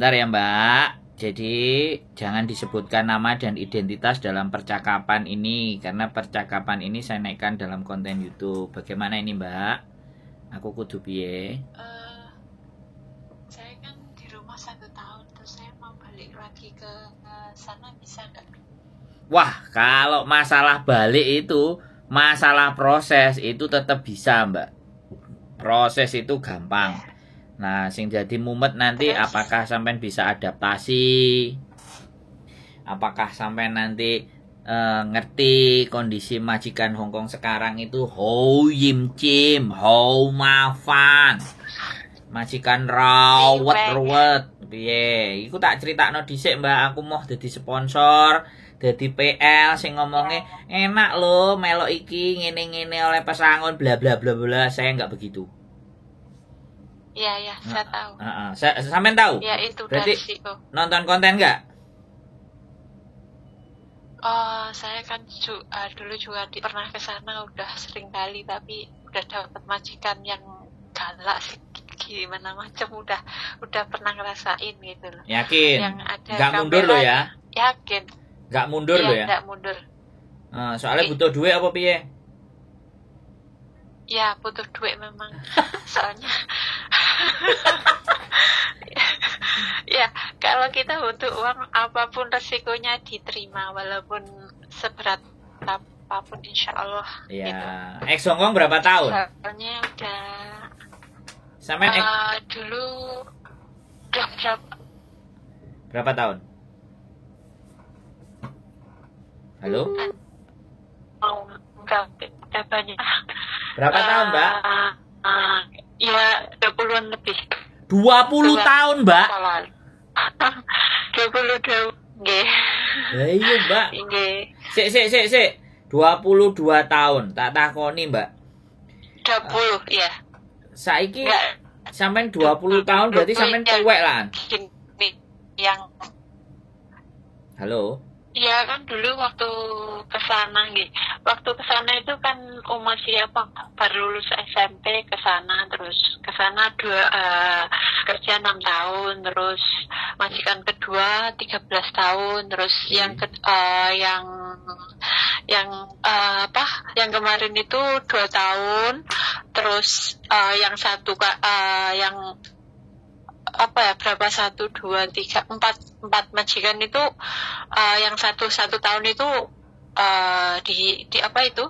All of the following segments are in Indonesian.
Bentar ya Mbak. Jadi jangan disebutkan nama dan identitas dalam percakapan ini karena percakapan ini saya naikkan dalam konten YouTube. Bagaimana ini Mbak? Aku kudu piye? Saya kan di rumah 1 tahun, terus saya mau balik lagi ke sana, bisa nggak? Wah, kalau masalah balik itu, masalah proses itu tetap bisa Mbak. Proses itu gampang. Nah, sing jadi mumet nanti Terus? apakah sampean bisa adaptasi? Apakah sampean nanti ngerti kondisi majikan Hongkong sekarang itu Ho Yim Chim, Ho Ma Fan. Majikan rawet-rawet. Piye? Iku tak critakno dhisik, Mbak. Aku mau dadi sponsor, dadi PL sing ngomongnya enak loh, melok iki ngene-ngene oleh pesangon bla bla bla bla. Saya nggak begitu. Iya, saya tahu. Sampean tahu? Ya itu Berarti dari situ. nonton konten nggak? Oh, saya kan dulu juga pernah ke sana, udah sering kali, tapi udah dapat majikan yang galak sih, gimana macam, udah pernah ngerasain gitu loh. Yakin? Yang ada Nggak mundur lo ya? Yakin. Nggak mundur lo ya? Nggak mundur. Soalnya butuh duit apa piye? Ya butuh duit memang. Soalnya ya kalau kita butuh uang, apapun resikonya diterima, walaupun seberat apapun, insya Allah. Ya. Gitu. Ex Hongkong berapa tahun? Soalnya udah Sampean dulu udah berapa tahun? Halo? udah banyak. Berapa tahun, Mbak? Ya 20-an lebih. 20 tahun, Mbak. 20 tahun. Nggih. Iya, Mbak. Nggih. Sik. 22 tahun. Tak takoni, Mbak. 20, ya. Saiki sampean 20 tahun berarti sampean tuwek lah. Yang Halo. Iya kan dulu waktu kesana gitu. Waktu kesana itu kan umur siapa baru lulus SMP kesana, terus kesana kerja 6 tahun, terus majikan kedua 13 tahun, terus yang kemarin itu 2 tahun, terus yang satu yang berapa 1, 2, 3, 4 majikan itu yang satu tahun itu di apa itu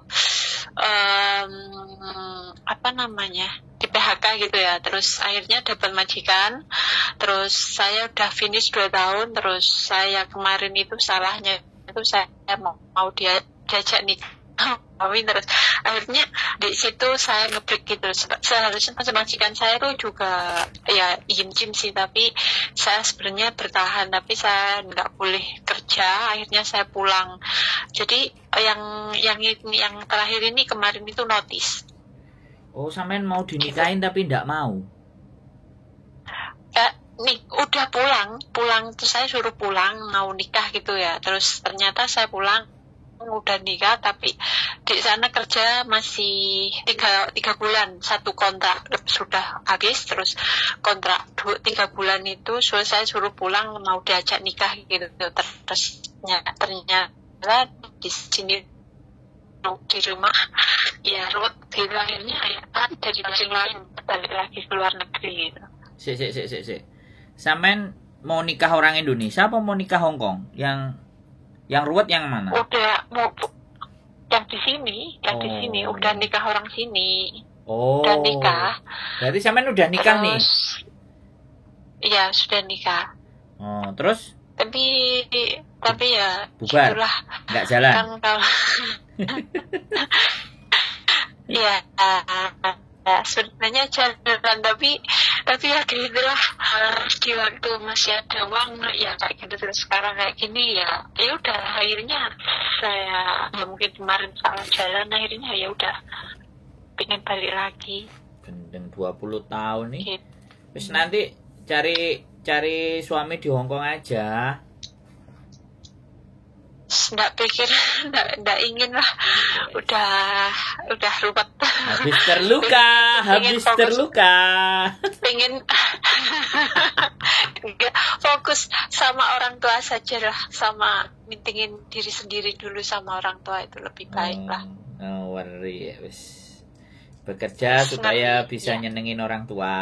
di PHK gitu ya. Terus akhirnya dapat majikan, terus saya udah finish 2 tahun, terus saya kemarin itu salahnya itu saya mau diajak nikah, terus akhirnya di situ saya ngebreak gitu. Seharusnya majikan saya tuh juga ya Yim sih, tapi saya sebenarnya bertahan, tapi saya nggak boleh kerja, akhirnya saya pulang. Jadi yang terakhir ini kemarin itu notice. Oh, sampean mau dinikahin gitu. Tapi nggak mau. Nih udah pulang terus saya suruh pulang mau nikah gitu ya. Terus ternyata saya pulang udah nikah, tapi di sana kerja masih 3 bulan, 1 kontrak sudah habis, terus kontrak 3 bulan itu saya suruh pulang mau diajak nikah gitu. Terus ternyata di sini di rumah ya ruwet gitu, akhirnya ya jadi masing lain balik lagi ke luar negeri gitu. Sik. Sampean mau nikah orang Indonesia apa mau nikah Hongkong? Yang ruwet yang mana? Udah mau yang di sini, di sini udah nikah orang sini. Oh. Udah nikah. Berarti sampean udah nikah terus, nih? Iya, sudah nikah. Oh, terus? Tapi ya bubar. Itulah. Nggak jalan. Kan kalau ya sebenarnya jalan, tapi ya gitulah, di waktu masih ada uang ya kayak gitu. Terus sekarang kayak gini ya udah, akhirnya saya mungkin kemarin salah jalan, akhirnya ya udah pengen balik lagi. Gendeng 20 tahun nih. Terus nanti cari suami di Hongkong aja. Nggak pikir, nggak ingin lah. Udah ruwet. Habis terluka, habis fokus. terluka. Pengen nggak fokus sama orang tua saja lah, sama mintingin diri sendiri dulu sama orang tua itu lebih baik lah. No worry, wis. Bekerja supaya bisa ya. nyenengin orang tua.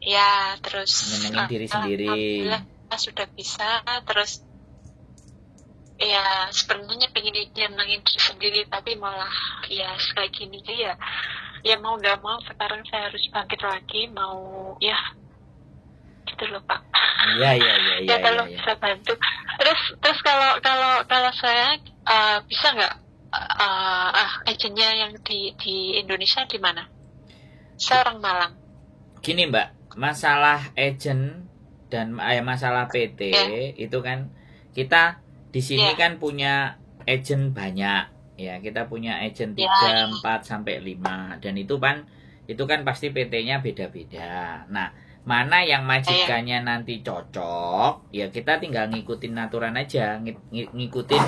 Ya, terus Nyenengin diri sendiri. alhamdulillah sudah bisa. Terus ya sebenarnya pengen nyenengin diri sendiri, tapi malah ya kayak gini aja ya mau nggak mau sekarang saya harus bangkit lagi, mau ya gitu loh Pak. Iya. Ya kalau bisa bantu. Terus kalau saya bisa nggak agennya yang di Indonesia di mana? Saya orang Malang. Gini Mbak, masalah agent dan masalah PT itu kan kita di sini kan punya agent banyak ya, kita punya agent 3, 4 sampai 5 dan itu kan pasti PT-nya beda-beda. Nah, mana yang majikannya nanti cocok, ya kita tinggal ngikutin aturan aja, ngikutin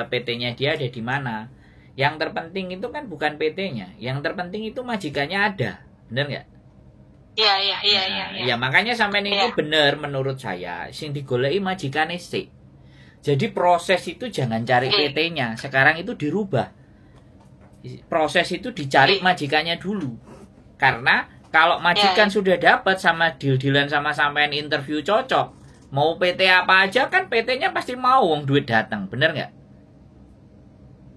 PT-nya dia ada di mana. Yang terpenting itu kan bukan PT-nya, yang terpenting itu majikannya ada, bener nggak? Iya. Ya makanya sampean itu bener menurut saya, sing digoleki majikane sik. Jadi proses itu jangan cari PT-nya, sekarang itu dirubah. Proses itu dicari majikannya dulu. Karena kalau majikan sudah dapat sama deal-dealan sama sampean interview cocok, mau PT apa aja kan PT-nya pasti mau wong duit datang, bener nggak?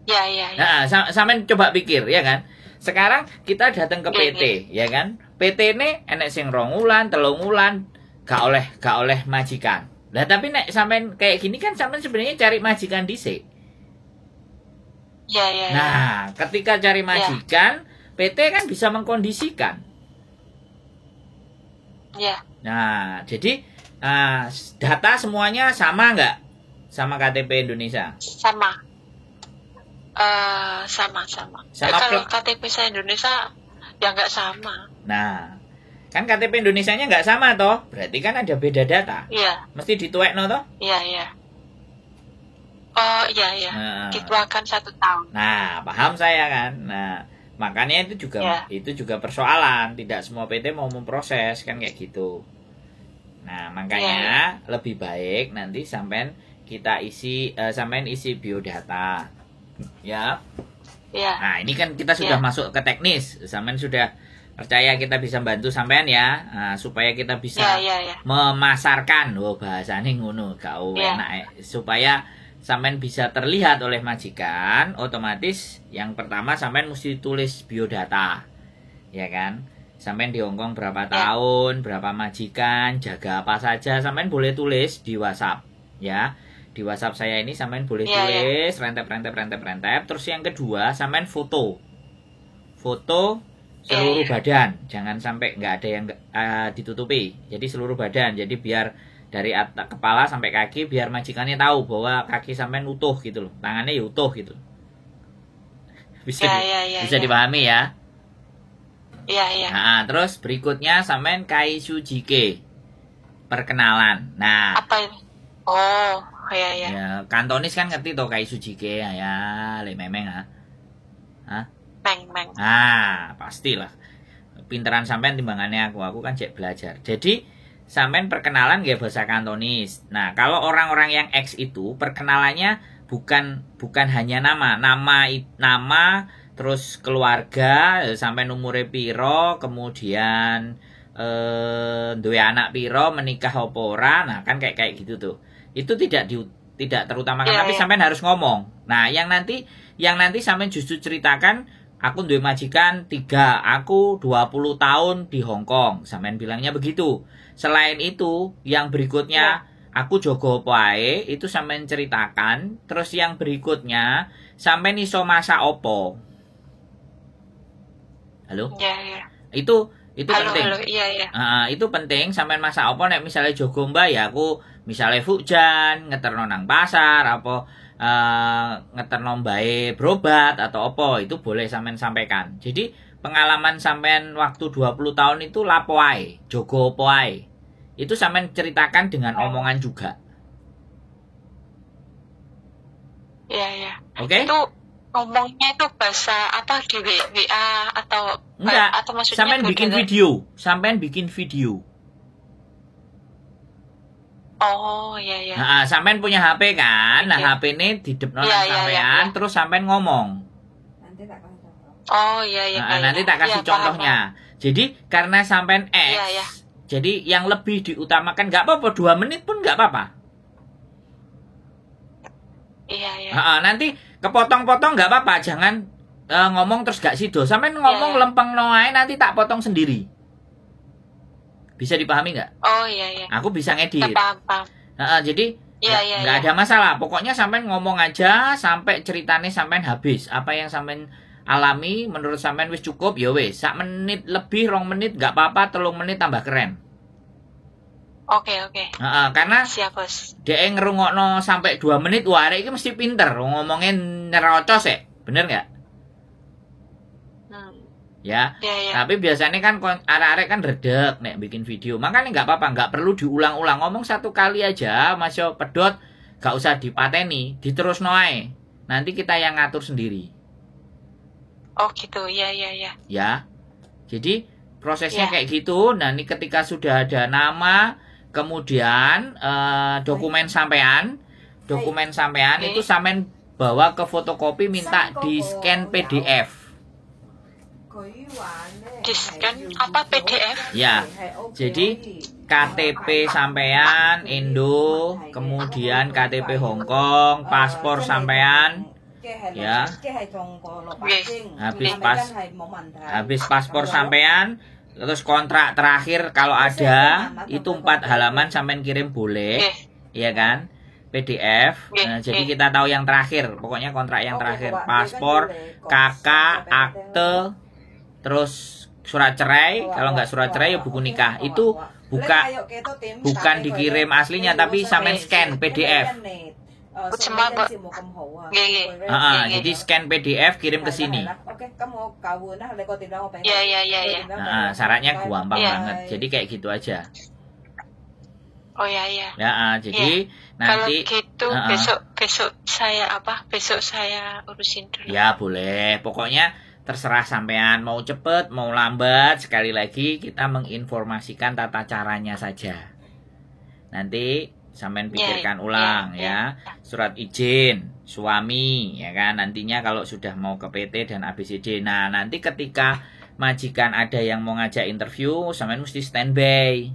Ya. Nah, sampean coba pikir ya kan. Sekarang kita datang ke PT, ya kan? PT ini enek sing 2 wulan, 3 wulan, gak oleh majikan. Lah tapi nek sampean kayak gini kan sampean sebenarnya cari majikan dhisik. Ya. Nah, ketika cari majikan, PT kan bisa mengkondisikan. Ya. Nah, jadi data semuanya sama nggak sama KTP Indonesia? Sama. Sama. Kalau KTP saya Indonesia ya nggak sama. Nah, kan KTP Indonesianya nggak sama toh, berarti kan ada beda data. Iya. Mesti dituekno toh? Iya. Oh iya. Dituakan 1 tahun. Nah, paham saya kan. Nah, makanya itu juga persoalan. Tidak semua PT mau memproses kan kayak gitu. Nah, makanya lebih baik nanti sampean sampean isi biodata. Ya. Nah, ini kan kita sudah masuk ke teknis. Sampean sudah percaya kita bisa bantu sampean ya, supaya kita bisa memasarkan, bahasane ngono, gak enak supaya sampean bisa terlihat oleh majikan. Otomatis yang pertama sampean mesti tulis biodata, ya kan? Sampean di Hongkong berapa tahun, berapa majikan, jaga apa saja, sampean boleh tulis di WhatsApp, ya. Di WhatsApp saya ini sampean boleh tulis, rentep. Terus yang kedua, sampean foto seluruh badan, jangan sampai nggak ada yang ditutupi. Jadi seluruh badan, jadi biar dari kepala sampai kaki, biar majikannya tahu bahwa kaki sampean utuh gitu loh, tangannya ya utuh gitu. Bisa dipahami ya? Iya. Nah, terus berikutnya sampean kaisujike, perkenalan. Nah, apa itu? Oh, iya. Ya, kantonis kan ngerti toh kaisujike ya, le memeng Hah? Meng. Nah, pastilah. Pinteran sampean timbangannya aku kan cek belajar. Jadi, sampean perkenalan nggih bahasa Kantonis. Nah, kalau orang-orang yang X itu perkenalannya bukan hanya nama, terus keluarga, sampean umure piro, kemudian duwe anak piro, menikah apa ora. Nah, kan kayak gitu tuh. Itu tidak terutamakan, tapi sampean harus ngomong. Nah, yang nanti sampean justru ceritakan, aku duwe majikan 3, aku 20 tahun di Hongkong. Sampean bilangnya begitu. Selain itu, yang berikutnya aku jogo apa ae, itu sampean ceritakan. Terus yang berikutnya, sampean iso masak opo. Halo? Iya. Itu penting. Halo, iya. Itu penting, sampean masak opo. Nek misalnya jogo mbak ya aku misalnya hujan, ngeterno nang pasar, apa ngeterno mbae berobat atau apa, itu boleh sampean sampaikan. Jadi pengalaman sampean waktu 20 tahun itu lapo ae, jogo opo ae. Itu sampean ceritakan dengan omongan juga. Iya. Oke? Itu ngomongnya itu bahasa apa di WA atau Enggak. atau maksudnya Sampean bikin video. Sampean bikin video. Oh, iya. Nah, sampean punya HP kan? Nah, Oke. HP ini didepno Iya, sampean, iya. terus sampean ngomong. Oh, iya. Nah, nanti tak kasih Iya, contohnya. Jadi karena sampean X, Iya. jadi yang lebih diutamakan nggak apa-apa, 2 menit pun nggak apa-apa. Iya. Nanti kepotong-potong nggak apa-apa, jangan ngomong terus gak sido. Sampean ngomong Iya. lempeng noai, nanti tak potong sendiri. Bisa dipahami nggak? Oh, iya. Aku bisa ngedit. Paham. Jadi Iya. nggak ada masalah. Pokoknya sampean ngomong aja sampai ceritanya sampean habis. Apa yang sampean alami menurut sampean wis cukup, ya wis. 1 menit lebih, 2 menit nggak apa-apa, 3 menit tambah keren. Oke. Karena Siap, Bos. dia ngerungokno sampai 2 menit, wah arek iki mesti pinter ngomongin nerocos ya. Bener nggak? Ya. Iya. Tapi biasanya kan arek-arek kan redek nek bikin video. Makanya nggak apa-apa, nggak perlu diulang-ulang. Ngomong 1 kali aja, Mas yo pedot, nggak usah dipateni, diterus noai. Nanti kita yang ngatur sendiri. Oh, gitu. Iya. Ya. Jadi prosesnya Ya. kayak gitu. Nah, ini ketika sudah ada nama, kemudian dokumen sampean Oke. itu sampean bawa ke fotokopi, minta di scan PDF. Di-scan apa PDF? Ya. Jadi KTP sampean Indo, kemudian KTP Hong Kong, paspor sampean, ya. Habis paspor sampean, terus kontrak terakhir kalau ada itu 4 halaman sampean kirim boleh, iya kan? PDF. Nah, jadi kita tahu yang terakhir, pokoknya kontrak yang terakhir, paspor, KK, akte, terus surat cerai. Kalau nggak surat cerai ya buku nikah. Itu bukan dikirim aslinya, tapi sampean scan PDF. Jadi scan PDF kirim ke sini. Iya. Syaratnya gampang banget. Jadi kayak gitu aja. Oh, iya. Jadi nanti kalau gitu besok saya urusin dulu. ya boleh. Pokoknya terserah sampean mau cepet, mau lambat. Sekali lagi kita menginformasikan tata caranya saja. Nanti sampean pikirkan ulang ya. Surat izin suami ya kan. Nantinya kalau sudah mau ke PT dan ABCD. Nah, nanti ketika majikan ada yang mau ngajak interview, sampean mesti standby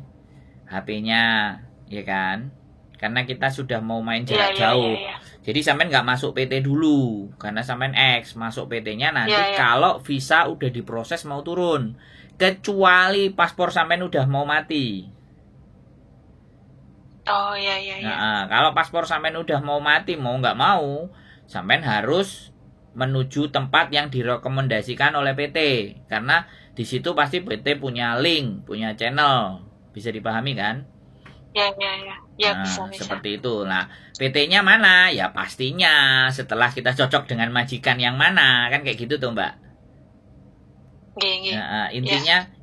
HP-nya, ya kan? Karena kita sudah mau main jarak jauh. Jadi sampean nggak masuk PT dulu, karena sampean X. Masuk PT-nya nanti kalau visa udah diproses mau turun. Kecuali paspor sampean udah mau mati. Oh, iya. Nah, kalau paspor sampean udah mau mati, mau nggak mau, sampean harus menuju tempat yang direkomendasikan oleh PT. Karena di situ pasti PT punya link, punya channel. Bisa dipahami kan? Ya, Nah, bisa. seperti itu. Nah, PT-nya mana? Ya pastinya setelah kita cocok dengan majikan yang mana, kan kayak gitu tuh, Mbak. Nah,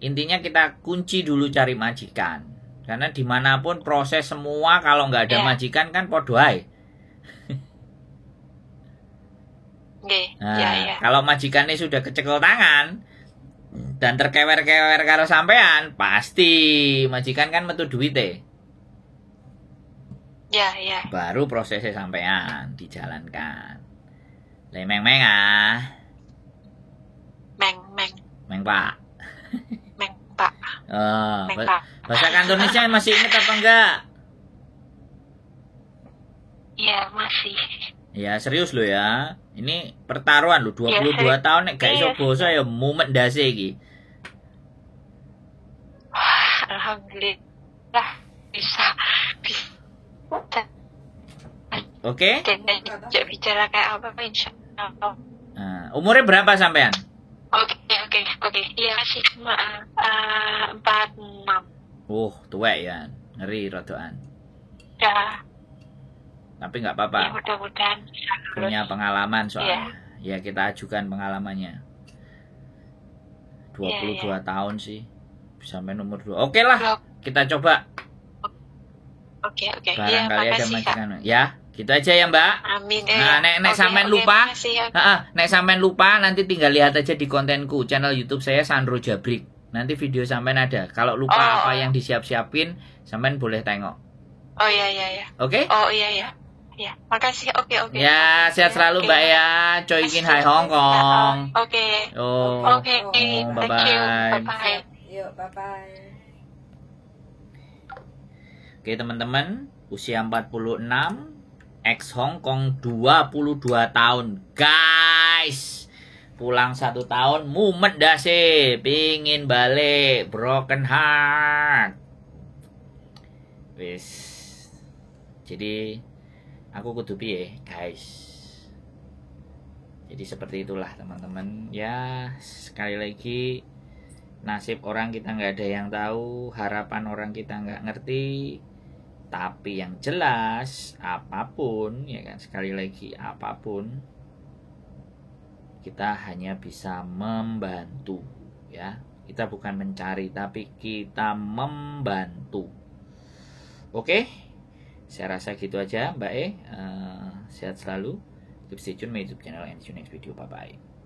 intinya kita kunci dulu cari majikan. Karena dimanapun proses semua kalau nggak ada majikan kan podo ae. Nah, kalau majikannya sudah kecekel tangan dan terkewer-kewer karo sampean, pasti majikan kan metu duite. Ya. Baru prosesnya sampean dijalankan. Meng ah. Meng Pak. Bahasa Kantonisnya masih ingat apa enggak? Iya, masih. Ya, serius lo ya. Ini pertaruhan lo 22 tahun nek gak iso basa ya mumet ndase iki. Alhamdulillah bisa. Oke? Bicara kayak apa insyaallah. Nah, umurnya berapa sampean? Oke. Iya, masih cuma 46. Tuwek ya. Ngeri rodoan. Ya. Tapi nggak apa-apa. Ya, mudah-mudahan punya pengalaman soalnya. Ya, kita ajukan pengalamannya. 22 tahun sih. Sampai nomor 2. Oke lah. Kita coba. Oke. Barangkali ada majikan. Ya, Gitu aja ya Mbak. Amin Nah, ya. nek sampean lupa, makasih ya. nek sampean lupa nanti tinggal lihat aja di kontenku channel YouTube saya Sandro Jabrik. Nanti video sampean ada. Kalau lupa apa yang disiap-siapin, sampean boleh tengok. Oh iya. Oke? Oh iya. Ya, makasih. Oke. Ya, sehat selalu Mbak ya. Coikin hai Hong Kong. Oke. Oh. Oke. Thank bye-bye. you. Bye-bye. Yuk, bye-bye. Oke teman-teman, usia 46, ex Hong Kong 22 tahun. Guys, pulang 1 tahun, mumet dah sih, pingin balik, broken heart. Wis. Jadi aku kudu piye, guys. Jadi seperti itulah teman-teman. Ya, sekali lagi nasib orang kita nggak ada yang tahu, harapan orang kita nggak ngerti. Tapi yang jelas apapun, ya kan, sekali lagi apapun, kita hanya bisa membantu, ya. Kita bukan mencari, tapi kita membantu. Oke, saya rasa gitu aja Mbak sehat selalu. Keep stay tune my YouTube channel and see you next video. Bye bye.